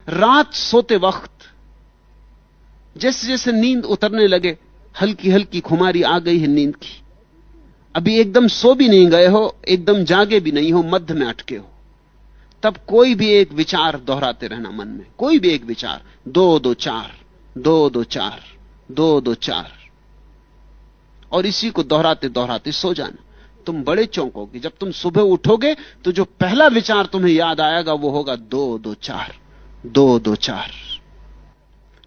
रात सोते वक्त जैसे जैसे नींद उतरने लगे, हल्की हल्की खुमारी आ गई है नींद की, अभी एकदम सो भी नहीं गए हो, एकदम जागे भी नहीं हो, मध्य में अटके हो, तब कोई भी एक विचार दोहराते रहना मन में, कोई भी एक विचार, 2-2-4, 2-2-4, 2-2-4, और इसी को दोहराते दोहराते सो जाना। तुम बड़े चौंकोगे जब तुम सुबह उठोगे तो जो पहला विचार तुम्हें याद आएगा वो होगा 2-2-4, 2-2-4।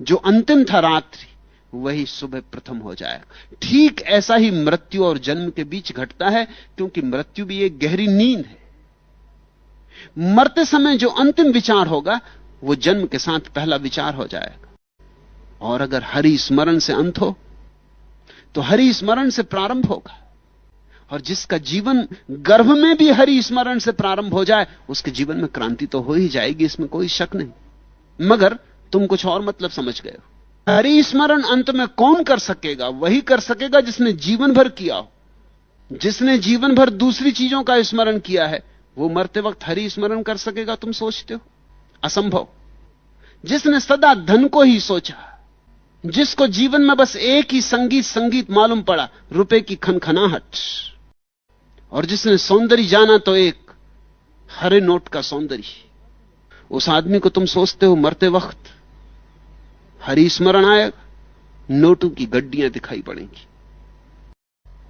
जो अंतिम था रात्रि, वही सुबह प्रथम हो जाएगा। ठीक ऐसा ही मृत्यु और जन्म के बीच घटता है, क्योंकि मृत्यु भी एक गहरी नींद है। मरते समय जो अंतिम विचार होगा वो जन्म के साथ पहला विचार हो जाएगा। और अगर हरि स्मरण से अंत हो तो हरि स्मरण से प्रारंभ होगा, और जिसका जीवन गर्भ में भी हरि स्मरण से प्रारंभ हो जाए उसके जीवन में क्रांति तो हो ही जाएगी, इसमें कोई शक नहीं। मगर तुम कुछ और मतलब समझ गए हो। हरि स्मरण अंत में कौन कर सकेगा? वही कर सकेगा जिसने जीवन भर किया हो। जिसने जीवन भर दूसरी चीजों का स्मरण किया है वो मरते वक्त हरि स्मरण कर सकेगा? तुम सोचते हो? असंभव। जिसने सदा धन को ही सोचा, जिसको जीवन में बस एक ही संगीत मालूम पड़ा, रुपए की खनखनाहट, और जिसने सौंदर्य जाना तो एक हरे नोट का सौंदर्य, उस आदमी को तुम सोचते हो मरते वक्त हरि स्मरण आएगा? नोटों की गड्डियां दिखाई पड़ेंगी,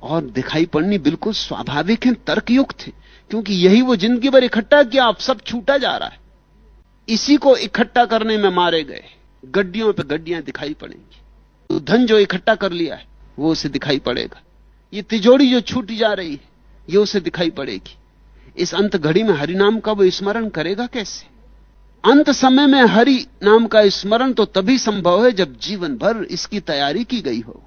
और दिखाई पड़नी बिल्कुल स्वाभाविक है, तर्कयुक्त है, क्योंकि यही वो जिंदगी भर इकट्ठा किया, अब सब छूटा जा रहा है। इसी को इकट्ठा करने में मारे गए, गड्डियों पे गड्डियां दिखाई पड़ेंगी। तो धन जो इकट्ठा कर लिया है वो उसे दिखाई पड़ेगा, ये तिजोरी जो छूटी जा रही है ये उसे दिखाई पड़ेगी। इस अंत घड़ी में हरि नाम का वो स्मरण करेगा कैसे? अंत समय में हरि नाम का स्मरण तो तभी संभव है जब जीवन भर इसकी तैयारी की गई हो।